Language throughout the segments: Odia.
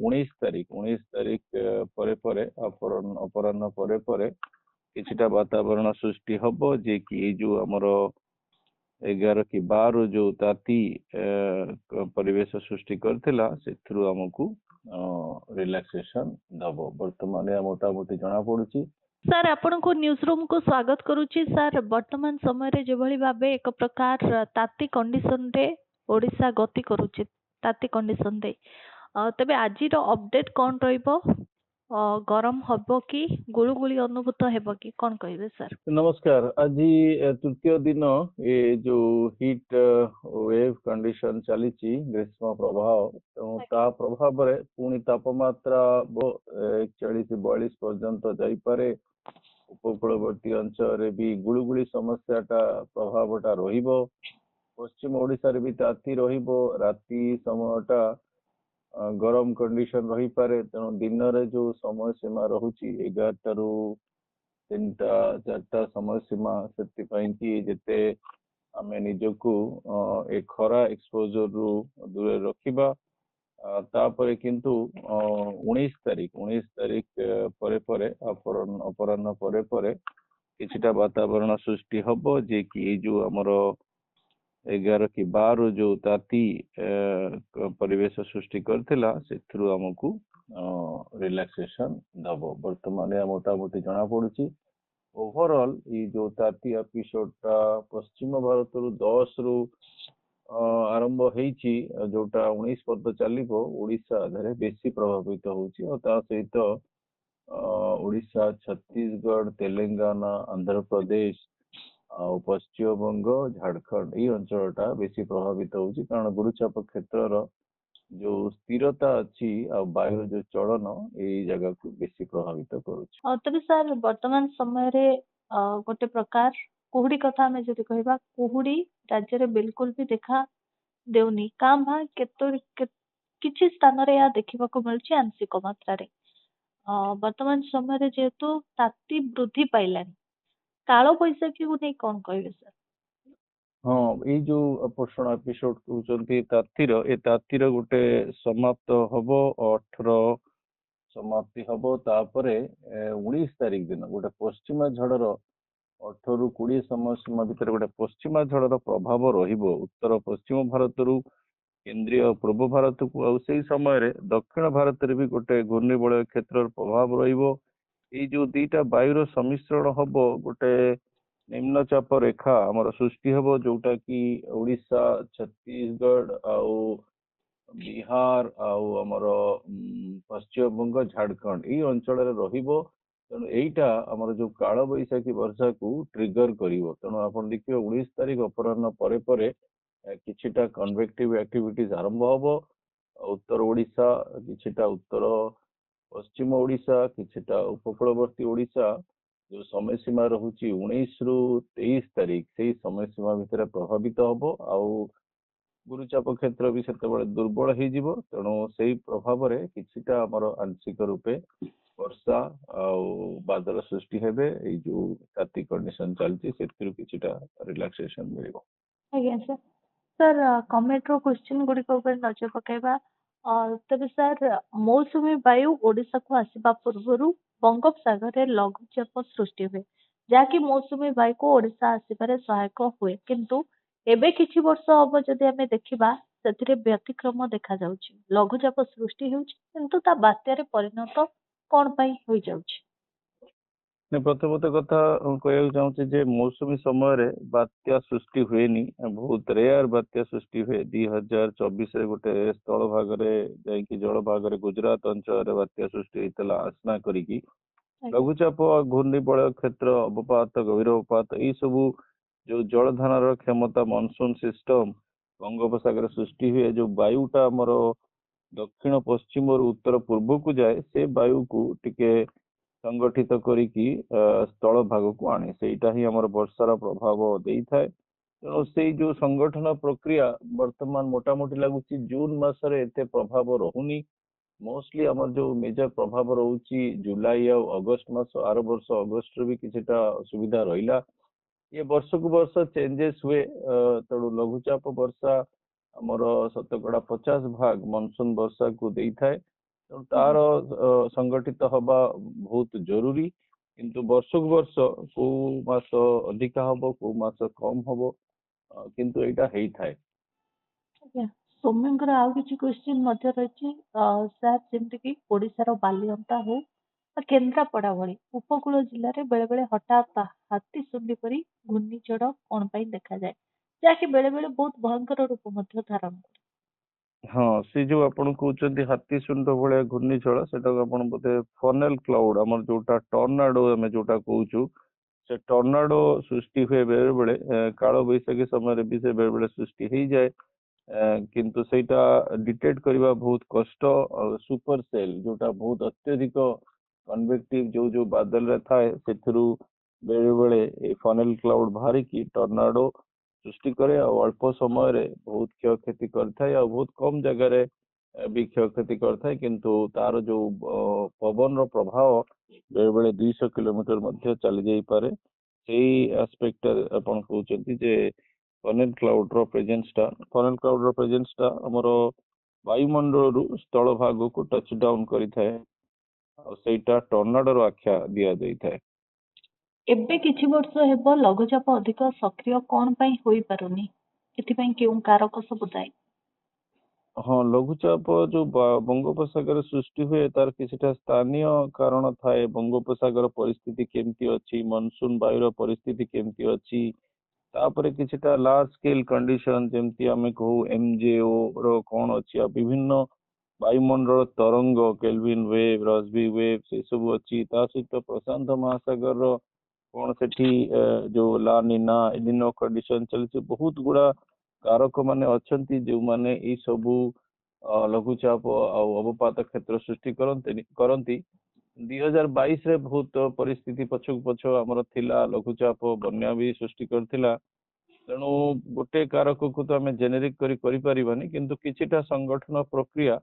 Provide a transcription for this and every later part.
उन्नीस तारीख परे परे अपराह्न परे परे किछिटा वातावरण सृष्टि हब जे कि ये जो हमर 11 कि 12 जो ताती परिवेश सृष्टि करथिला सेथरु हमकु रिलैक्सेशन दबो वर्तमान या मोटामोटी जना पड़ुची। सर आपण को न्यूज रूम को स्वागत करूची। सर वर्तमान समय रे जेभली भाबे एक प्रकार ताती कंडीशन रे ओडिशा गति करूची ताती कंडीशन रे तबे आजी रो अपडेट कोन रहइबो गरम हबो कि गुळुगुळी अनुभूत हेबो कि कोन कहिबे सर? नमस्कार। आज तृतीय दिन ये जो हीट वेव कंडीशन चली ग्रीष्म प्रभाव तेणु ता प्रभाव रे पुणी तापमात्रा 41-42 पर्यंत जाइपारे। उपकूलवर्ती अंचल भी गुळुगुळी समस्याटा प्रभावटा रहिबो। पश्चिम ओडिशा रे भी ताती रहिबो। राति समयटा गरम कंडीशन रही पारे। तेणु दिन रे जो समय सीमा रहुची 11 रु 3-4 समय सीमा से जेते आमे निजकू ए खरा एक्सपोजर रु दूर रखिबा। तापरे किंतु 19 तारीख परे परे अपराह्न परे परे किछिटा वातावरण सृष्टि हब जे कि जो हमर 11 कि 12 जो ताती परिवेश सृष्टि करथिला सेथरु हमकु रिलैक्सेशन दबो वर्तमान या मोटामोटी जना पड़ुची। ओवरऑल ये जो ताती एपिसोड टा पश्चिम भारत रु 10 रु आरंभ होईची जोटा 19 पर्यंत चलिबो ओडिशा धरे बेसी प्रभावित होउची और ता सहित ओडिशा, छत्तीसगढ़, तेलंगाना, आंध्र प्रदेश पश्चिम बंग, झारखंड ये अंचलटा बेसी प्रभावित होउची कारण गुरुचाप क्षेत्र जो स्थिरता अच्छी वायु जो चलन ये जगह को बेसी प्रभावित करुची। तबे सर वर्तमान समय रे गोटे प्रकार कुहुडी कथा हमें जदि कहबा कुहुडी राज्य रे बिल्कुल भी देखा देउनी काम भा किछि स्थान रे या देखिबा को मिलची आंशिक मात्रा रे। वर्तमान समय रे जेतु ताती वृद्धि पाइलानी कालो बैसाखी को नहीं कौन कहबे सर? हाँ ये जो पोषण एपिसोड कहते तातीर गोटे समाप्त हब 18 समाप्ति हब तापरे 19 तारीख दिन गोटे पश्चिमा झड़र 18 रु 20 समय सीमा भितर गोटे पश्चिमा झड़र प्रभाव रहिबो उत्तर पश्चिम भारत रु केंद्रीय पूर्व भारत को आ से समय रे दक्षिण भारत रे भी गोटे घूर्णिबलय क्षेत्र प्रभाव रहिबो। ये जो दीटा वायुर सम्मिश्रण हब गोटे निम्नचाप रेखा आमर सृष्टि हब जोटा कि ओडिशा, छत्तीसगढ़ आउ बिहार आउ आमर पश्चिम बंग, झारखंड ये अंचल रहिबो। तेणु एटा आमर जो काल बैशाखी वर्षा को ट्रिगर करिवो। तेणु आपण देखिबे 19 तारीख अपराह्न परे परे किछिटा कन्वेक्टिव एक्टिविटीज आरंभ हब उत्तर ओडिशा, किछिटा उत्तर पश्चिम ओडिशा, किछिटा उपकूलवर्ती ओडिशा जो समय सीमा रहुची 19 रु 23 तारीख से समय सीमा भितर प्रभावित हब आउ गुरुचाप क्षेत्र भी सेते दुर्बल हो जिवो। तेणु से प्रभाव रे किछिटा हमर आंशिक रूपे वर्षा आउ बादल सृष्टि हेबे। ए जो ताती कंडीशन चलची सेतिरु किछिटा रिलैक्सेशन मिलिबो। आज्ञा सर सर कमेंट रो क्वेश्चन गुडी को ऊपर नजर पकेबा तबे सर मौसुमी वायु ओडिशा को आसीबा पूर्वरु बंगोपसागर रे लघुचाप सृष्टि हुए जाकि मौसुमी वायु को ओडिशा आसीबारे सहायक हुए किंतु एबे किछि वर्ष हबो जदि हमें देखिबा सेथिरे व्यतिक्रम देखा जाउछि लघुचाप सृष्टि होउछि किंतु ता बात्यारे परिणत कोन पई होई जाउछि? प्रथमत कथा कहना चाहूँ जे मौसुमी समय बात्या सृष्टि हुए बहुत रेयर बात्या सृष्टि हुए 2024 गोटे स्थल भाग जल भाग गुजरात अंचल बात्या सृष्टि होता आसना करी लघुचाप घूर्णिबलय क्षेत्र अवपात गभीर अवपात ये सब जो जलधारण क्षमता मानसून सिस्टम बंगोपसागर सृष्टि हुए जो वायुटा आमर दक्षिण पश्चिम उत्तर पूर्व को जाए से वायु को टिके संगठित करिकी स्थल भाग को आने सेटा ही हमर वर्षार प्रभाव देई थाए। तेणु से जो संगठन प्रक्रिया वर्तमान मोटामोटी लगुच जून मासरे एते प्रभाव रहुनी। मोस्टली हमर जो मेजर प्रभाव रहुची जुलाई और अगस्त मास आर वर्ष अगस्त भी किछटा असुविधा रहिला। ये वर्ष को वर्ष चेंजेस हुए तेणु लघुचाप वर्षा हमर 50% भाग मानसून वर्षा को देई थाए। ତେଣୁ ତାର ସଂଗଠିତ ହବା ବହୁତ ଜରୁରୀ। କିନ୍ତୁ ବର୍ଷକୁ ବର୍ଷ କୋଉ ମାସ ଅଧିକା ହବ କୋଉ ମାସ କମ ହବ, କିନ୍ତୁ ଏଇଟା ହେଇଥାଏ। ଆଜ୍ଞା। ସୌମ୍ୟଙ୍କର ଆଉ କିଛି କ୍ୱେଶ୍ଚିନ୍ ମଧ୍ୟ ରହିଛି ସାର୍, ଯେମିତି କି ଓଡିଶାର ବାଲିଅନ୍ତା ହଉ ବା କେନ୍ଦ୍ରାପଡା ଭଳି ଉପକୂଳ ଜିଲ୍ଲାରେ ବେଳେ ବେଳେ ହଠାତ୍ ହାତୀ ଶୁଣ୍ଡି ପରି ଘୂର୍ଣ୍ଣିଝଡ କଣ ପାଇଁ ଦେଖାଯାଏ, ଯାହାକି ବେଳେ ବେଳେ ବହୁତ ଭୟଙ୍କର ରୂପ ମଧ୍ୟ ଧାରଣ କରେ। ହଁ, ସେ ଯୋଉ ଆପଣ କହୁଛନ୍ତି ହାତୀ ଶୁଣ୍ଡ ଭଳିଆ ଘୂର୍ଣ୍ଣିଝଡ଼, ସେଟାକୁ ଆପଣ ବୋଧେ ଫନେଲ କ୍ଲାଉଡ, ଆମର ଯୋଉଟା ଟର୍ନାଡୋ ଆମେ ଯୋଉଟା କହୁଛୁ, ସେ ଟର୍ନାଡୋ ସୃଷ୍ଟି ହୁଏ ବେଳେ ବେଳେ, କାଳ ବୈଶାଖୀ ସମୟରେ ବି ସେ ବେଳେ ବେଳେ ସୃଷ୍ଟି ହେଇଯାଏ। କିନ୍ତୁ ସେଇଟା ଡିଟେକ୍ଟ କରିବା ବହୁତ କଷ୍ଟ। ସୁପର ସେଲ୍ ଯୋଉଟା ବହୁତ ଅତ୍ୟଧିକ କନଭେକ୍ଟିଭ ଯୋଉ ବାଦଲରେ ଥାଏ, ସେଥିରୁ ବେଳେ ବେଳେ ଏଇ ଫନେଲ କ୍ଲାଉଡ ବାହାରିକି ଟର୍ନାଡୋ ସୃଷ୍ଟି କରେ, ଆଉ ଅଳ୍ପ ସମୟରେ ବହୁତ କ୍ଷୟକ୍ଷତି କରିଥାଏ, ଆଉ ବହୁତ କମ ଜାଗାରେ ବି କ୍ଷୟକ୍ଷତି କରିଥାଏ। କିନ୍ତୁ ତାର ଯୋଉ ପବନର ପ୍ରଭାବ ବେଳେ ବେଳେ 200 କିଲୋମିଟର ମଧ୍ୟ ଚାଲି ଯାଇପାରେ। ସେଇ ଆସ୍ପେକ୍ଟ ଆପଣ କହୁଛନ୍ତି ଯେ ଫନେଲ କ୍ଲାଉଡ ର ପ୍ରେଜେନ୍ସ ଟା ଆମର ବାୟୁମଣ୍ଡଳରୁ ସ୍ଥଳ ଭାଗକୁ ଟଚ୍ ଡାଉନ କରିଥାଏ, ଆଉ ସେଇଟା ଟର୍ନାଡୋର ଆଖ୍ୟା ଦିଆଯାଇଥାଏ। ଏବେ କିଛି ବର୍ଷ ହେବ ଲଘୁଚାପ ଅଧିକ ସକ୍ରିୟ କଣ ପାଇଁ ହୋଇପାରୁନି, ଏଥିପାଇଁ କେଉଁ କାରକ ସବୁ ଦାୟୀ? ହଁ, ଲଘୁଚାପ ଯୋଉ ବଙ୍ଗୋପସାଗର ସୃଷ୍ଟି ହୁଏ, ତାର କିଛିଟା ସ୍ଥାନୀୟ କାରଣ ଥାଏ। ବଙ୍ଗୋପସାଗର ପରିସ୍ଥିତି କେମିତି ଅଛି, ମନସୁନ ବାୟୁର ପରିସ୍ଥିତି କେମିତି ଅଛି, ତାପରେ କିଛିଟା ଲାର୍ଜ ସ୍କେଲ କଣ୍ଡିସନ, ଯେମିତି ଆମେ କହୁ MJO ର କଣ ଅଛି, ଆଉ ବିଭିନ୍ନ ବାୟୁମଣ୍ଡଳ ତରଙ୍ଗ, କେଲଭିନ ୱେଭ, ରସବି ୱେଭ, ସେ ସବୁ ଅଛି। ତା ସହିତ ପ୍ରଶାନ୍ତ ମହାସାଗରର କଣ ସେଠି ଯୋଉ ଲାନିନା ଏଲିନୋ କଣ୍ଡିସନ ଚାଲିଛି। ବହୁତ ଗୁଡା କାରକ ମାନେ ଅଛନ୍ତି ଯୋଉମାନେ ଏଇ ସବୁ ଲଘୁଚାପ ଆଉ ଅବପାତ କ୍ଷେତ୍ର ସୃଷ୍ଟି କରନ୍ତି। 2022 ରେ ବହୁତ ପରିସ୍ଥିତି ପଛକୁ ପଛ ଆମର ଥିଲା, ଲଘୁଚାପ ବନ୍ୟା ବି ସୃଷ୍ଟି କରିଥିଲା। ତେଣୁ ଗୋଟେ କାରକକୁ ତ ଆମେ ଜେନେରିକ କରିପାରିବାନି, କିନ୍ତୁ କିଛିଟା ସଂଗଠନ ପ୍ରକ୍ରିୟା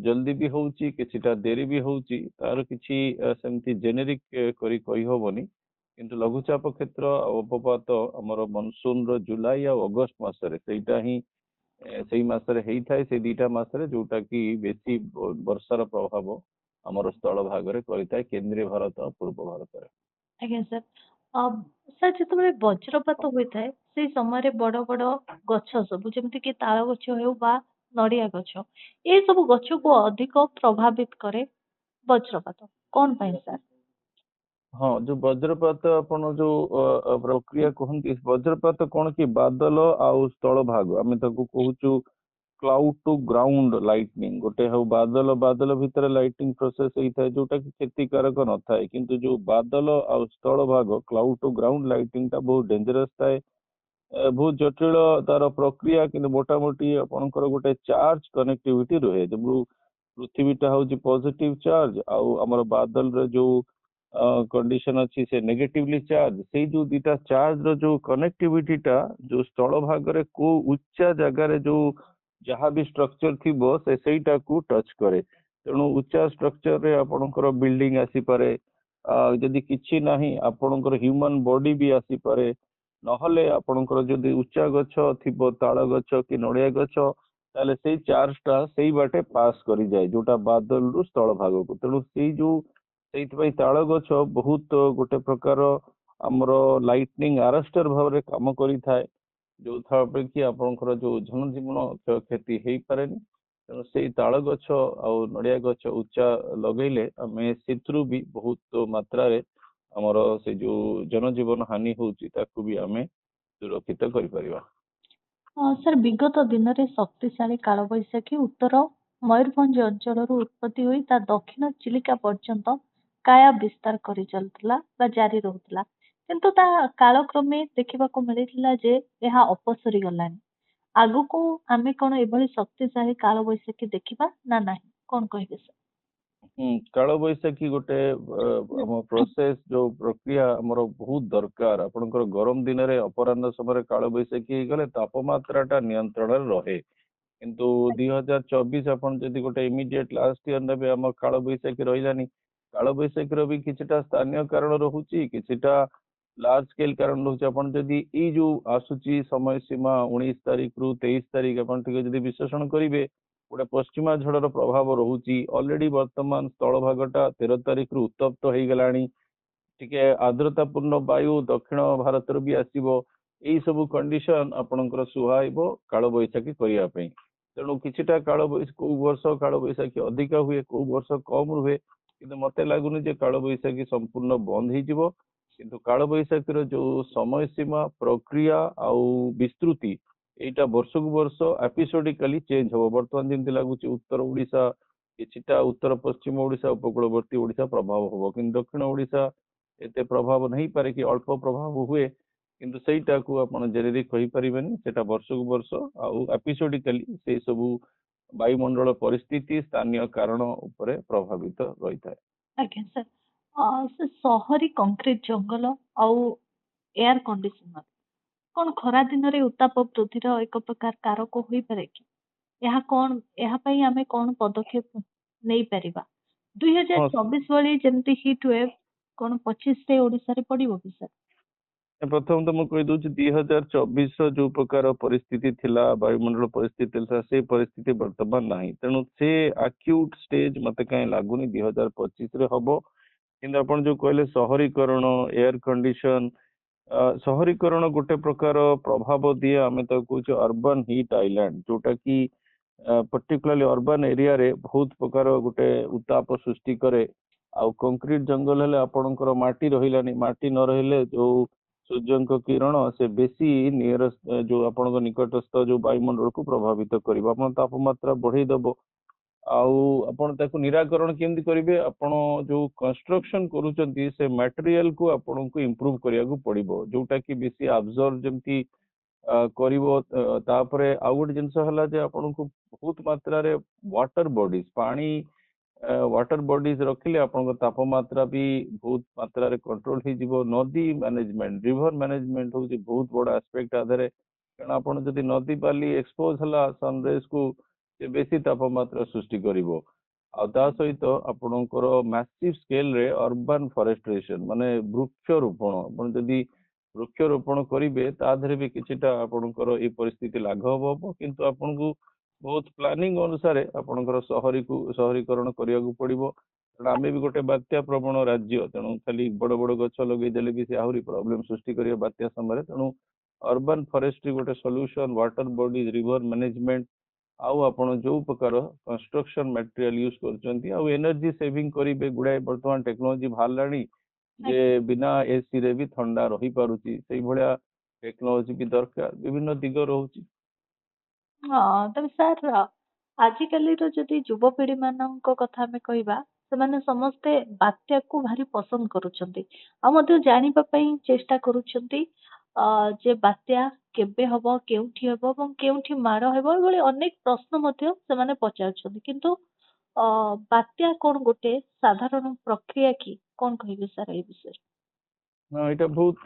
ଜଲ୍ଦି ବି ହଉଛି, କିଛିଟା ଡେରି ବି ହଉଛି। ତାର କିଛି ସେମିତି ଜେନେରିକ କରି କହିହବନି। କିନ୍ତୁ ଲଘୁଚାପ କ୍ଷେତ୍ର ଆଉ ଅବପାତ ଆମର ମନସୁନର ଜୁଲାଇ ଆଉ ଅଗଷ୍ଟ ମାସରେ, ସେଇଟା ହିଁ ସେଇ ମାସରେ ହେଇଥାଏ, ସେଇ ଦିଟା ମାସରେ, ଯୋଉଟା କି ବେଶୀ ବର୍ଷାର ପ୍ରଭାବ ଆମର ସ୍ଥଳ ଭାଗରେ କରିଥାଏ, କେନ୍ଦ୍ରୀୟ ଭାରତ ଆଉ ପୂର୍ବ ଭାରତରେ। ଆଜ୍ଞା ସାର୍। ସାର୍, ଯେତେବେଳେ ବଜ୍ରପାତ ହୋଇଥାଏ ସେଇ ସମୟରେ ବଡ ବଡ ଗଛ ସବୁ, ଯେମିତି କି ତାଳ ଗଛ ହେଉ ବା ନଡିଆ ଗଛ, ଏ ସବୁ ଗଛକୁ ଅଧିକ ପ୍ରଭାବିତ କରେ ବଜ୍ରପାତ, କଣ ପାଇଁ ସାର୍? ହଁ, ଯୋଉ ବଜ୍ରପାତ ଆପଣ ଯୋଉ ପ୍ରକ୍ରିୟା କୁହନ୍ତି, ବଜ୍ରପାତ କଣ କି ବାଦଲ ଆଉ ସ୍ଥଳ ଭାଗ, ଆମେ ତାକୁ କହୁଛୁ କ୍ଲାଉଡ ଟୁ ଗ୍ରାଉଣ୍ଡ ଲାଇଟନିଂ। ଗୋଟେ ହଉ ବାଦଲ ଭିତରେ ଲାଇଟିଂ ପ୍ରୋସେସ ହେଇଥାଏ, ଯୋଉଟା କି କ୍ଷତିକାରକ ନଥାଏ। କିନ୍ତୁ ଯୋଉ ବାଦଲ ଆଉ ସ୍ଥଳ ଭାଗ, କ୍ଲାଉଡ ଟୁ ଗ୍ରାଉଣ୍ଡ ଲାଇଟିଂ ଟା ବହୁତ ଡେଞ୍ଜରସ ଥାଏ, ବହୁତ ଜଟିଳ ତାର ପ୍ରକ୍ରିୟା। କିନ୍ତୁ ମୋଟାମୋଟି ଆପଣଙ୍କର ଗୋଟେ ଚାର୍ଜ କନେକ୍ଟିଭିଟି ରୁହେ। ଯେମିତି ପୃଥିବୀଟା ହଉଛି ପଜିଟିଭ ଚାର୍ଜ, ଆଉ ଆମର ବାଦଲର ଯୋଉ କଣ୍ଡିସନ ଅଛି ସେ ନେଗେଟିଭଲି ଚାର୍ଜ। ସେଇ ଯୋଉ ଦିଟା ଚାର୍ଜ ର ଯୋଉ କନେକ୍ଟିଭିଟି ଟା ଯୋଉ ସ୍ଥଳ ଭାଗରେ କୋଉ ଉଚ୍ଚା ଜାଗାରେ ଯୋଉ ଯାହା ବି ଷ୍ଟ୍ରକ୍ଚର ଥିବ, ସେ ସେଇଟାକୁ ଟଚ୍ କରେ। ତେଣୁ ଉଚ୍ଚା ଷ୍ଟ୍ରକ୍ଚରରେ ଆପଣଙ୍କର ବିଲ୍ଡିଂ ଆସିପାରେ, ଯଦି କିଛି ନାହିଁ ଆପଣଙ୍କର ହ୍ୟୁମାନ ବଡି ବି ଆସିପାରେ, ନହେଲେ ଆପଣଙ୍କର ଯଦି ଉଚ୍ଚା ଗଛ ଥିବ, ତାଳ ଗଛ କି ନଡିଆ ଗଛ, ତାହେଲେ ସେଇ ଚାର୍ଜ ଟା ସେଇ ବାଟେ ପାସ୍ କରିଯାଏ, ଯୋଉଟା ବାଦଲରୁ ସ୍ଥଳ ଭାଗକୁ। ତେଣୁ ସେଇଥିପାଇଁ ତାଳ ଗଛ ବହୁତ ଗୋଟେ ପ୍ରକାର ଆମର ଲାଇଟନିଂ ଆରେଷ୍ଟର ଭାବରେ କାମ କରିଥାଏ, ଯୋଉଥି କି ଆପଣଙ୍କର ଯୋଉ ଜନଜୀବନ କ୍ଷୟକ୍ଷତି ହେଇପାରେନି। ତେଣୁ ସେଇ ତାଳ ଗଛ ଆଉ ନଡିଆ ଗଛ ଉଚ୍ଚା ଲଗେଇଲେ ଆମେ ସେଥିରୁ ବି ବହୁତ ମାତ୍ରାରେ ଆମର ସେ ଯୋଉ ଜନଜୀବନ ହାନି ହଉଛି, ତାକୁ ବି ଆମେ ସୁରକ୍ଷିତ କରିପାରିବା। ସାର୍, ବିଗତ ଦିନରେ ଶକ୍ତିଶାଳୀ କାଳବୈଶାଖୀ ଉତ୍ତର ମୟୂରଭଞ୍ଜ ଅଞ୍ଚଳରୁ ଉତ୍ପତ୍ତି ହୋଇ ତା ଦକ୍ଷିଣ ଚିଲିକା ପର୍ଯ୍ୟନ୍ତ କାୟା ବିସ୍ତାର କରି ଚାଲୁଥିଲା ବା ଜାରି ରହୁଥିଲା, କିନ୍ତୁ ତା କାଳକ୍ରମେ ଦେଖିବାକୁ ମିଳିଥିଲା ଯେ ଏହା ଅପସରି ଗଲାଣି। ଆଗକୁ ଆମେ କଣ ଏଭଳି ଶକ୍ତିଶାଳୀ କାଳବୈଶାଖୀ ଦେଖିବା ନା ନାହିଁ, କଣ କହିବେ ସାର୍? କାଳବୈଶାଖୀ ଗୋଟେ ଆମ ପ୍ରୋସେସ, ଯୋଉ ପ୍ରକ୍ରିୟା ଆମର ବହୁତ ଦରକାର। ଆପଣଙ୍କର ଗରମ ଦିନରେ ଅପରାହ୍ନ ସମୟରେ କାଳବୈଶାଖୀ ହେଇଗଲେ ତାପମାତ୍ରା ଟା ନିୟନ୍ତ୍ରଣରେ ରହେ। କିନ୍ତୁ 2024 ଆପଣ ଯଦି ଗୋଟେ ଇମିଡିଏଟ ଲାଷ୍ଟ ଇୟର ନେବେ, ଆମ କାଳବୈଶାଖୀ ରହିଲାନି। କାଳବୈଶାଖୀର ବି କିଛିଟା ସ୍ଥାନୀୟ କାରଣ ରହୁଛି, କିଛିଟା ଲାର୍ଜ ସ୍କେଲ କାରଣ ରହୁଛି। ଆପଣ ଯଦି ଏଇ ଯୋଉ ଆସୁଛି ସମୟ ସୀମା 19 ତାରିଖରୁ 23 ତାରିଖ, ଆପଣ ଟିକେ ଯଦି ବିଶ୍ଳେଷଣ କରିବେ, ଗୋଟେ ପଶ୍ଚିମା ଝଡର ପ୍ରଭାବ ରହୁଛି। ଅଲରେଡି ବର୍ତ୍ତମାନ ସ୍ଥଳ ଭାଗଟା 13 ତାରିଖରୁ ଉତ୍ତପ୍ତ ହେଇଗଲାଣି। ଟିକେ ଆର୍ଦ୍ରତାପୂର୍ଣ୍ଣ ବାୟୁ ଦକ୍ଷିଣ ଭାରତରୁ ବି ଆସିବ। ଏଇ ସବୁ କଣ୍ଡିସନ ଆପଣଙ୍କର ସୁହାଇବ କାଳବୈଶାଖୀ କରିବା ପାଇଁ। ତେଣୁ କିଛିଟା କୋଉ ବର୍ଷ କାଳବୈଶାଖୀ ଅଧିକା ହୁଏ, କୋଉ ବର୍ଷ କମ ରୁହେ, କିନ୍ତୁ ମତେ ଲାଗୁନି ଯେ କାଳବୈଶାଖୀ ସମ୍ପୂର୍ଣ୍ଣ ବନ୍ଦ ହେଇଯିବ। କିନ୍ତୁ କାଳବୈଶାଖୀର ଯୋଉ ସମୟ ସୀମା, ପ୍ରକ୍ରିୟା ଆଉ ବିସ୍ତୃତି, ଏଇଟା ବର୍ଷକୁ ବର୍ଷ ଏପିସୋଡିକାଲି ଚେଞ୍ଜ ହବ। ବର୍ତ୍ତମାନ ଯେମିତି ଲାଗୁଛି ଉତ୍ତର ଓଡିଶା, କିଛିଟା ଉତ୍ତର ପଶ୍ଚିମ ଓଡିଶା, ଉପକୂଳବର୍ତ୍ତୀ ଓଡିଶା ପ୍ରଭାବ ହବ, କିନ୍ତୁ ଦକ୍ଷିଣ ଓଡିଶା ଏତେ ପ୍ରଭାବ ନେଇପାରେ କି ଅଳ୍ପ ପ୍ରଭାବ ହୁଏ। କିନ୍ତୁ ସେଇଟାକୁ ଆପଣ ଜେନେରିକ କହିପାରିବେନି, ସେଟା ବର୍ଷକୁ ବର୍ଷ ଆଉ ଏପିସୋଡିକାଲି ସେଇ ସବୁ ବାୟୁମଣ୍ଡଳ ପରିସ୍ଥିତି, ସ୍ଥାନୀୟ କାରଣ ଉପରେ ପ୍ରଭାବିତ ରହିଥାଏ। ଆଜ୍ଞା ସାର୍, ସେ ସହରୀ କଂକ୍ରିଟ ଜଙ୍ଗଲ ଆଉ ଏୟାର କଣ୍ଡିସନର କଣ ଖରା ଦିନରେ ଉତ୍ତାପ ବୃଦ୍ଧିର ଏକ ପ୍ରକାର କାରକ ହୋଇପାରେ କି? ଏହା ପାଇଁ ଆମେ କଣ ପଦକ୍ଷେପ ନେଇପାରିବା? ହଁ, 2024 ଭଳି ଯେମିତି ହିଟ୍ ୱେଭ୍ କଣ 25ରେ ଓଡିଶାରେ ପଡିବ କି ସାର୍? ପ୍ରଥମ ତ ମୁଁ କହିଦଉଛି 2024 ଯୋଉ ପ୍ରକାର ପରିସ୍ଥିତି ଥିଲା, ବାୟୁମଣ୍ଡଳ ପରିସ୍ଥିତି ଥିଲା, ସେ ପରିସ୍ଥିତି ବର୍ତ୍ତମାନ ନାହିଁ। ତେଣୁ ସେ ଆକ୍ୟୁଟ ଷ୍ଟେଜ ମତେ କାହିଁ ଲାଗୁନି 2025ରେ ହବ। କିନ୍ତୁ ଆପଣ ଯୋଉ କହିଲେ ସହରୀକରଣ, ଏୟାର କଣ୍ଡିସନ, ସହରୀକରଣ ଗୋଟେ ପ୍ରକାର ପ୍ରଭାବ ଦିଏ। ଆମେ ତାକୁ କହୁଛେ ଅର୍ବାନ ହିଟ୍ ଆଇଲାଣ୍ଡ, ଯୋଉଟା କି ପର୍ଟିକୁଲାରଲି ଅର୍ବାନ ଏରିଆରେ ବହୁତ ପ୍ରକାର ଗୋଟେ ଉତ୍ତାପ ସୃଷ୍ଟି କରେ। ଆଉ କଂକ୍ରିଟ ଜଙ୍ଗଲ ହେଲେ ଆପଣଙ୍କର ମାଟି ରହିଲାନି, ମାଟି ନ ରହିଲେ ଯୋଉ ସୂର୍ଯ୍ୟଙ୍କ କିରଣ ସେ ବେଶୀ ଯୋଉ ଆପଣଙ୍କ ନିକଟସ୍ଥ ଯୋଉ ବାୟୁମଣ୍ଡଳକୁ ପ୍ରଭାବିତ କରିବ, ଆପଣ ତାପମାତ୍ରା ବଢେଇ ଦବ। ଆଉ ଆପଣ ତାକୁ ନିରାକରଣ କେମିତି କରିବେ? ଆପଣ ଯୋଉ କନଷ୍ଟ୍ରକ୍ସନ କରୁଛନ୍ତି ସେ ମ୍ୟାଟେରିଆଲ କୁ ଆପଣଙ୍କୁ ଇମ୍ପ୍ରୁଭ କରିବାକୁ ପଡିବ, ଯୋଉଟା କି ବେଶୀ ଆବଜର୍ଭ ଯେମିତି କରିବ। ତାପରେ ଆଉ ଗୋଟେ ଜିନିଷ ହେଲା ଯେ ଆପଣଙ୍କୁ ବହୁତ ମାତ୍ରାରେ ୱାଟର ବଡିଜ, ପାଣି ୱାଟର ବଡିଜ ରଖିଲେ ଆପଣଙ୍କ ତାପମାତ୍ରା ବି ବହୁତ ମାତ୍ରାରେ କଣ୍ଟ୍ରୋଲ ହେଇଯିବ। ନଦୀ ମ୍ୟାନେଜମେଣ୍ଟ, ରିଭର ମ୍ୟାନେଜମେଣ୍ଟ ହଉଛି ବହୁତ ବଡ ଆସ୍ପେକ୍ଟ ଆ ଦେହରେ। କାରଣ ଆପଣ ଯଦି ନଦୀ ବାଲି ଏକ୍ସପୋଜ ହେଲା ସନରାଇଜ କୁ, ସେ ବେଶୀ ତାପମାତ୍ରା ସୃଷ୍ଟି କରିବ। ଆଉ ତା ସହିତ ଆପଣଙ୍କର ମ୍ୟାସିଭ ସ୍କେଲରେ ଅର୍ବାନ ଫରେଷ୍ଟ୍ରେସନ, ମାନେ ବୃକ୍ଷରୋପଣ, ଆପଣ ଯଦି ବୃକ୍ଷରୋପଣ କରିବେ ତା ଦେହରେ ବି କିଛିଟା ଆପଣଙ୍କର ଏଇ ପରିସ୍ଥିତି ଲାଘବ ହବ। କିନ୍ତୁ ଆପଣଙ୍କୁ ବହୁତ ପ୍ଲାନିଂ ଅନୁସାରେ ଆପଣଙ୍କର ସହରୀକରଣ କରିବାକୁ ପଡିବ। କାରଣ ଆମେ ବି ଗୋଟେ ବାତ୍ୟା ପ୍ରବଣ ରାଜ୍ୟ, ତେଣୁ ଖାଲି ବଡ ବଡ ଗଛ ଲଗେଇଦେଲେ ବି ସେ ଆହୁରି ପ୍ରୋବ୍ଲେମ ସୃଷ୍ଟି କରିବ ବାତ୍ୟା ସମୟରେ। ତେଣୁ ଅର୍ବାନ ଫରେଷ୍ଟ୍ରି ଗୋଟେ solution, water bodies, river management, ଆଉ ଆପଣ ଯୋଉ ପ୍ରକାର କନଷ୍ଟ୍ରକ୍ସନ ମ୍ୟାଟେରିଆଲ ୟୁଜ କରୁଛନ୍ତି, ଆଉ ଏନର୍ଜି ସେଭିଂ କରିବେ। ଗୁଡାଏ ବର୍ତ୍ତମାନ ଟେକ୍ନୋଲୋଜି ବାହାରିଲାଣି ଯେ ବିନା ଏସି ରେ ବି ଥଣ୍ଡା ରହିପାରୁଛି, ସେଇଭଳିଆ ଟେକ୍ନୋଲୋଜି ବି ଦରକାର। ବିଭିନ୍ନ ଦିଗ ରହୁଛି। ତେବେ ସାର୍, ଆଜିକାଲିର ଯଦି ଯୁବପିଢି ମାନଙ୍କ କଥା ଆମେ କହିବା, ସେମାନେ ସମସ୍ତେ ବାତ୍ୟାକୁ ଭାରି ପସନ୍ଦ କରୁଛନ୍ତି ଆଉ ମଧ୍ୟ ଜାଣିବା ପାଇଁ ଚେଷ୍ଟା କରୁଛନ୍ତି ଯେ ବାତ୍ୟା କେବେ ହବ, କେଉଁଠି ହବ ଏବଂ କେଉଁଠି ମାଡ଼ ହେବ, ଏଭଳି ଅନେକ ପ୍ରଶ୍ନ ମଧ୍ୟ ସେମାନେ ପଚାରୁଛନ୍ତି। କିନ୍ତୁ ବାତ୍ୟା କଣ ଗୋଟେ ସାଧାରଣ ପ୍ରକ୍ରିୟା କି? କଣ କହିବେ ସାର୍ ଏଇ ବିଷୟରେ? ହଁ, ଏଇଟା ବହୁତ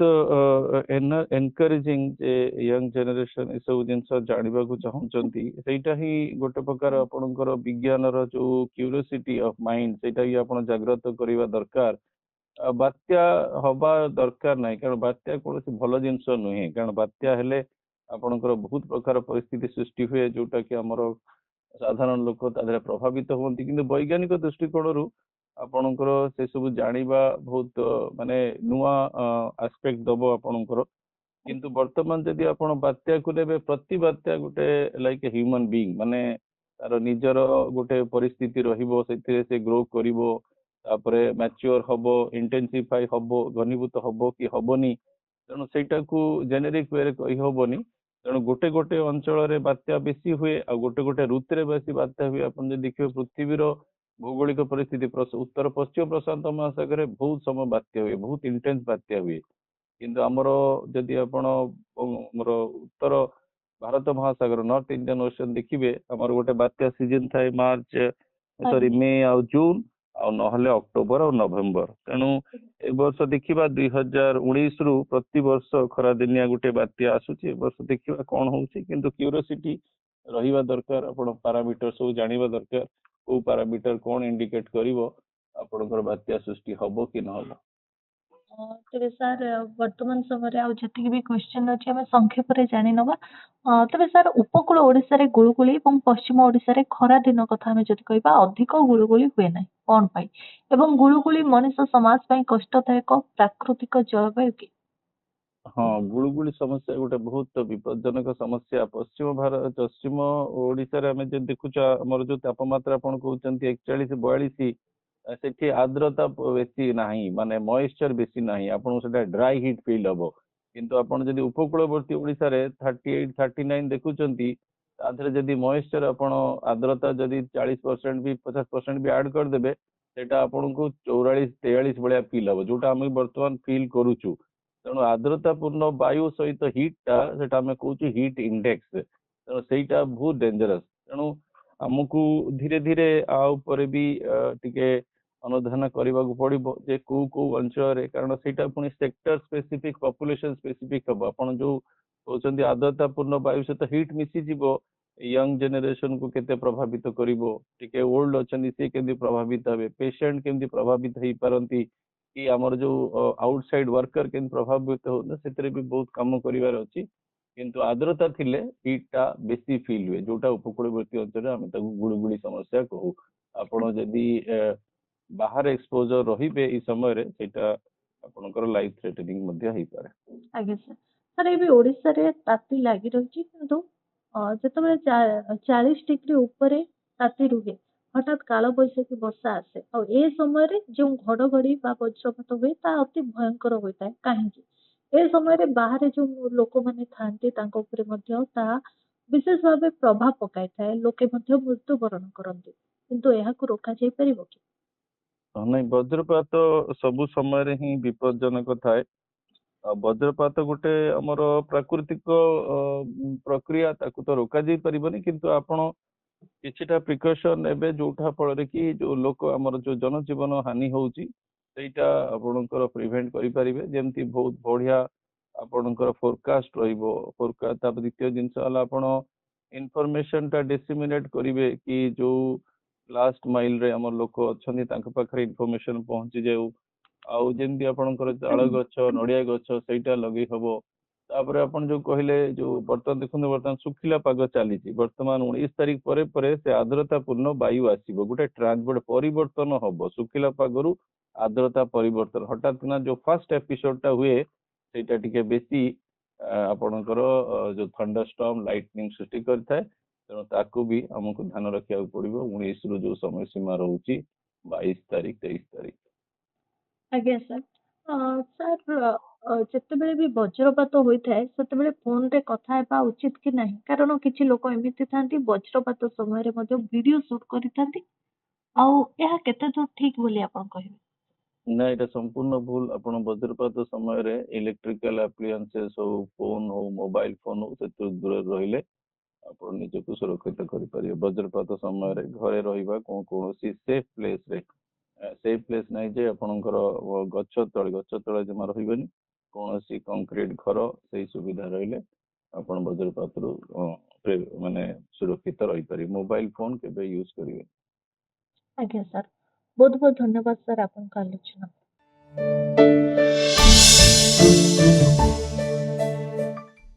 ଏନକରେଜିଂ ଯେ ୟଙ୍ଗ ଜେନେରେସନ ଏସବୁ ଜିନିଷ ଜାଣିବାକୁ ଚାହୁଁଛନ୍ତି। ସେଇଟା ହିଁ ଗୋଟେ ପ୍ରକାର ଆପଣଙ୍କର ବିଜ୍ଞାନର ଯୋଉ କ୍ୟୁରିଓସିଟି ଅଫ ମାଇଣ୍ଡ, ସେଇଟା ହିଁ ଆପଣ ଜାଗ୍ରତ କରିବା ଦରକାର। ବାତ୍ୟା ହବା ଦରକାର ନାହିଁ, କାରଣ ବାତ୍ୟା କୌଣସି ଭଲ ଜିନିଷ ନୁହେଁ। କାରଣ ବାତ୍ୟା ହେଲେ ଆପଣଙ୍କର ବହୁତ ପ୍ରକାର ପରିସ୍ଥିତି ସୃଷ୍ଟି ହୁଏ, ଯୋଉଟା କି ଆମର ସାଧାରଣ ଲୋକ ତା ଦେହରେ ପ୍ରଭାବିତ ହୁଅନ୍ତି। କିନ୍ତୁ ବୈଜ୍ଞାନିକ ଦୃଷ୍ଟିକୋଣରୁ ଆପଣଙ୍କର ସେ ସବୁ ଜାଣିବା ବହୁତ ମାନେ ନୂଆ ଆସ୍ପେକ୍ଟ ଦବ ଆପଣଙ୍କର। କିନ୍ତୁ ବର୍ତ୍ତମାନ ଯଦି ଆପଣ ବାତ୍ୟାକୁ ନେବେ, ପ୍ରତି ବାତ୍ୟା ଗୋଟେ ଲାଇକ୍ ଏ ହ୍ୟୁମାନ ବିଙ୍ଗ, ମାନେ ତାର ନିଜର ଗୋଟେ ପରିସ୍ଥିତି ରହିବ, ସେଥିରେ ସେ ଗ୍ରୋ କରିବ, ତାପରେ ମ୍ୟାଚୁଅର ହବ, ଇଣ୍ଟେନ୍ସିଫାଇ ହବ, ଘନୀଭୂତ ହବ କି ହବନି। ତେଣୁ ସେଇଟାକୁ ଜେନେରିକ ୱେରେ କହିହବନି। ତେଣୁ ଗୋଟେ ଗୋଟେ ଅଞ୍ଚଳରେ ବାତ୍ୟା ବେଶୀ ହୁଏ, ଆଉ ଗୋଟେ ଗୋଟେ ଋତୁରେ ବେଶୀ ବାତ୍ୟା ହୁଏ। ଆପଣ ଯଦି ଦେଖିବେ ପୃଥିବୀର ଭୌଗୋଳିକ ପରିସ୍ଥିତି, ଉତ୍ତର ପଶ୍ଚିମ ପ୍ରଶାନ୍ତ ମହାସାଗରରେ ବହୁତ ସମୟ ବାତ୍ୟା ହୁଏ, ବହୁତ ଇଣ୍ଟେନ୍ସ ବାତ୍ୟା ହୁଏ। କିନ୍ତୁ ଆମର ଯଦି ଆପଣ ଆମର ଉତ୍ତର ଭାରତ ମହାସାଗର, ନର୍ଥ ଇଣ୍ଡିଆନ ଓସନ ଦେଖିବେ, ଆମର ଗୋଟେ ବାତ୍ୟା ସିଜନ ଥାଏ ମେ ଆଉ ଜୁନ, ଆଉ ନହେଲେ ଅକ୍ଟୋବର ଆଉ ନଭେମ୍ବର। ତେଣୁ ଏ ବର୍ଷ ଦେଖିବା 2019ରୁ ପ୍ରତିବର୍ଷ ଖରାଦିନିଆ ଗୋଟେ ବାତ୍ୟା ଆସୁଛି। ଏ ବର୍ଷ ଦେଖିବା କଣ ହଉଛି, କିନ୍ତୁ କ୍ୟୁରିଓସିଟି ରହିବା ଦରକାର। ଆପଣ ପାରାମିଟର ସବୁ ଜାଣିବା ଦରକାର, କୋଉ ପାରାମିଟର କଣ ଇଣ୍ଡିକେଟ କରିବ ଆପଣଙ୍କର ବାତ୍ୟା ସୃଷ୍ଟି ହବ କି ନହବ। ତେବେ ସାର୍ ବର୍ତ୍ତମାନ ସମୟରେ ଆଉ ଯେତିକି ବି କ୍ୱେଶ୍ଚିନ୍ ଅଛି ଆମେ ସଂକ୍ଷେପରେ ଜାଣିନବା। ତେବେ ସାର୍ ଉପକୂଳ ଓଡ଼ିଶାରେ ଗୁଳୁଗୁଳି ଏବଂ ପଶ୍ଚିମ ଓଡ଼ିଶାରେ ଖରା ଦିନ କଥା ଆମେ ଯଦି କହିବା ଅଧିକ ଗୁଳୁଗୁଳି ହୁଏ ନାହିଁ କ'ଣ ପାଇଁ? ଏବଂ ଗୁଳୁଗୁଳି ମଣିଷ ସମାଜ ପାଇଁ କଷ୍ଟଦାୟକ ପ୍ରାକୃତିକ ଜଳବାୟୁ କି? ହଁ, ଗୁଳୁଗୁଳି ସମସ୍ୟା ଗୋଟେ ବହୁତ ବିପଦଜନକ ସମସ୍ୟା। ପଶ୍ଚିମ ଓଡିଶାରେ ଆମେ ଯଦି ଦେଖୁଛ, ଆମର ଯୋଉ ତାପମାତ୍ରା ଆପଣ କହୁଛନ୍ତି 41-42, ସେଠି ଆର୍ଦ୍ରତା ବେଶୀ ନାହିଁ, ମାନେ ମଏଶ୍ଚର ବେଶୀ ନାହିଁ, ଆପଣଙ୍କୁ ସେଟା ଡ୍ରାଇ ହିଟ୍ ଫିଲ୍ ହବ। କିନ୍ତୁ ଆପଣ ଯଦି ଉପକୂଳବର୍ତ୍ତୀ ଓଡିଶାରେ 38-39 ଦେଖୁଛନ୍ତି, ତା ଦେହରେ ଯଦି ମଏଶ୍ଚର ଆପଣ ଆର୍ଦ୍ରତା ଯଦି 40% ବି 50% ବି ଆଡ୍ କରିଦେବେ, ସେଟା ଆପଣଙ୍କୁ 44-43 ଭଳିଆ ଫିଲ୍ ହବ, ଯୋଉଟା ଆମେ ବର୍ତ୍ତମାନ ଫିଲ୍ କରୁଛୁ। ତେଣୁ ଆର୍ଦ୍ରତା ପୂର୍ଣ୍ଣ ବାୟୁ ସହିତ ହିଟ୍ ଟା, ସେଟା ଆମେ କହୁଛୁ ହିଟ୍ ଇଣ୍ଡେକ୍ସ, ତେଣୁ ସେଇଟା ବହୁତ ଡେଞ୍ଜରସ୍। ତେଣୁ ଆମକୁ ଧୀରେ ଧୀରେ ଆ ଉପରେ ବି ଟିକେ ଅନୁଧ୍ୟାନ କରିବାକୁ ପଡିବ ଯେ କୋଉ କୋଉ ଅଞ୍ଚଳରେ, କାରଣ ସେଇଟା ପୁଣି ସେକ୍ଟର ସ୍ପେସିଫିକ, ପପୁଲେସନ ସ୍ପେସିଫିକ ହବ। ଆପଣ ଯୋଉ କହୁଛନ୍ତି ଆର୍ଦ୍ରତା ପୂର୍ଣ୍ଣ ବାୟୁ ସହିତ ହିଟ୍ ମିଶିଯିବ, ୟଙ୍ଗ ଜେନେରେସନ କୁ କେତେ ପ୍ରଭାବିତ କରିବ, ଟିକେ ଓଲ୍ଡ ଅଛନ୍ତି ସେ କେମିତି ପ୍ରଭାବିତ ହେବେ, ପେସେଣ୍ଟ କେମିତି ପ୍ରଭାବିତ ହେଇପାରନ୍ତି, କି ଆମର ଯୋଉ ଆଉଟସାଇଡ ୱାର୍କର କେମିତି ପ୍ରଭାବିତ ହଉଛନ୍ତି, ସେଥିରେ ବି ବହୁତ କାମ କରିବାର ଅଛି। କିନ୍ତୁ ଆର୍ଦ୍ରତା ଥିଲେ ହିଟ୍ ଟା ବେଶୀ ଫିଲ୍ ହୁଏ, ଯୋଉଟା ଉପକୂଳବର୍ତ୍ତୀ ଅଞ୍ଚଳରେ ଆମେ ତାକୁ ଗୁଳୁଗୁଳି ସମସ୍ୟା କହୁ। ଆପଣ ଯଦି ବାହାରେ ଏକ୍ସପୋଜର ରହିବେ ଏଇ ସମୟରେ, ସେଇଟା ଆପଣଙ୍କର ଲାଇଫ ଥ୍ରେଟନିଂ ମଧ୍ୟ ହେଇପାରେ। ଆଜ୍ଞା ସାର୍। ସାର୍ ଏବେ ଓଡ଼ିଶାରେ ତାତି ଲାଗି ରହିଛି, କିନ୍ତୁ ଯେତେବେଳେ 40 ଡିଗ୍ରୀ ଉପରେ ତାତି ରୁହେ, ହଠାତ୍ କାଳବୈଶାଖୀ ବର୍ଷା ଆସେ, ଆଉ ଏ ସମୟରେ ଯେଉଁ ଘଡଘଡି ବା ବଜ୍ରପାତ ହୁଏ ତାହା ଅତି ଭୟଙ୍କର ହୋଇଥାଏ। କାହିଁକି? ଏ ସମୟରେ ବାହାରେ ଯୋଉ ଲୋକମାନେ ଥାଆନ୍ତି ତାଙ୍କ ଉପରେ ମଧ୍ୟ ତାହା ବିଶେଷ ଭାବେ ପ୍ରଭାବ ପକାଇଥାଏ, ଲୋକେ ମଧ୍ୟ ମୃତ୍ୟୁବରଣ କରନ୍ତି, କିନ୍ତୁ ଏହାକୁ ରୋକାଯାଇ ପାରିବ କି? ନାଇଁ, ବଜ୍ରପାତ ସବୁ ସମୟରେ ହିଁ ବିପଦଜନକ ଥାଏ। ବଜ୍ରପାତ ଗୋଟେ ଆମର ପ୍ରାକୃତିକ ପ୍ରକ୍ରିୟା, ତାକୁ ତ ରୋକାଯାଇ ପାରିବନି, କିନ୍ତୁ ଆପଣ କିଛିଟା ପ୍ରିକସନ ନେବେ, ଯୋଉଟା ଫଳରେ କି ଯୋଉ ଲୋକ ଆମର ଯୋଉ ଜନଜୀବନ ହାନି ହଉଛି ସେଇଟା ଆପଣଙ୍କର ପ୍ରିଭେଣ୍ଟ କରିପାରିବେ। ଯେମିତି ବହୁତ ବଢିଆ ଆପଣଙ୍କର ଫୋରକାଷ୍ଟ ରହିବ। ତାପରେ ଦ୍ୱିତୀୟ ଜିନିଷ ହେଲା, ଆପଣ ଇନଫର୍ମେସନ ଟା ଡିସିମିନେଟ କରିବେ କି ଯୋଉ ଲାଷ୍ଟ ମାଇଲ ରେ ଆମର ଲୋକ ଅଛନ୍ତି ତାଙ୍କ ପାଖରେ ଇନଫର୍ମେସନ ପହଞ୍ଚି ଯାଉ। ଆଉ ଯେମିତି ଆପଣଙ୍କର ତାଳ ଗଛ, ନଡିଆ ଗଛ, ସେଇଟା ଲଗେଇ ହବ। ତାପରେ ଆପଣ ଯୋଉ କହିଲେ, ଯୋଉ ବର୍ତ୍ତମାନ ଦେଖନ୍ତୁ, ବର୍ତ୍ତମାନ ଶୁଖିଲା ପାଗ ଚାଲିଛି, ବର୍ତ୍ତମାନ 19 ତାରିଖ ପରେ ପରେ ସେ ଆର୍ଦ୍ରତା ପୂର୍ଣ୍ଣ ବାୟୁ ଆସିବ, ଗୋଟେ ପରିବର୍ତ୍ତନ ହବ, ଶୁଖିଲା ପାଗରୁ ଆର୍ଦ୍ରତା ପରିବର୍ତ୍ତନ ହଠାତ୍ କିନା ଯୋଉ ଫାର୍ଷ୍ଟ ଏପିସୋଡ ଟା ହୁଏ, ସେଇଟା ଟିକେ ବେଶୀ ଆପଣଙ୍କର ଯୋଉ ଥଣ୍ଡରଷ୍ଟର୍ମ, ଲାଇଟନିଂ ସୃଷ୍ଟି କରିଥାଏ। ତେଣୁ ତାକୁ ବି ଆମକୁ ଧ୍ୟାନ ରଖିବାକୁ ପଡିବ। 19 ରୁ ଯୋଉ ସମୟ ସୀମା ରହୁଛି 22 ତାରିଖ, 23 ତାରିଖ। ଆଜ୍ଞା ସାର୍। ସାର୍, ଯେତେବେଳେ ବି ବଜ୍ରପାତ ହୋଇଥାଏ ସେତେବେଳେ ଫୋନରେ କଥା ହେବା ଉଚିତ କି ନାହିଁ? କାରଣ କିଛି ଲୋକ ଏମିତି ଥାନ୍ତି ବଜ୍ରପାତ ସମୟରେ ମଧ୍ୟ ଭିଡିଓ ସୁଟ୍ କରିଥାନ୍ତି, ଆଉ ଏହା କେତେ ଦୂର ଠିକ ବୋଲି ଆପଣ କହିବେ? ନା, ଏଇଟା ସମ୍ପୂର୍ଣ୍ଣ ଭୁଲ। ଆପଣ ବଜ୍ରପାତ ସମୟରେ ଇଲେକ୍ଟ୍ରିକାଲ ଆପ୍ଲିଆନ୍ସେସ୍ ହଉ, ଫୋନ ହଉ, ମୋବାଇଲ ଫୋନ ହଉ, ସେଥିରୁ ଦୂରରେ ରହିଲେ ଆପଣ ନିଜକୁ ସୁରକ୍ଷିତ କରିପାରିବେ। ବଜ୍ରପାତ ସମୟରେ ଘରେ ରହିବା, କୌଣସି ସେଫ୍ ପ୍ଲେସ୍ ନାହିଁ ଯେ ଆପଣଙ୍କର ଗଛ ତଳେ ଜମା ରହିବେନି। କୌଣସି କଂକ୍ରିଟ ଘର, ସେଇ ସୁବିଧା ରହିଲେ ଆପଣ ବଜ୍ରପାତରୁ ମାନେ ସୁରକ୍ଷିତ ରହିପାରିବେ। ମୋବାଇଲ ଫୋନ କେବେ ୟୁଜ କରିବେ। ଆଜ୍ଞା ସାର୍, ବହୁତ ବହୁତ ଧନ୍ୟବାଦ ସାର୍ ଆପଣଙ୍କ ଆଲୋଚନା।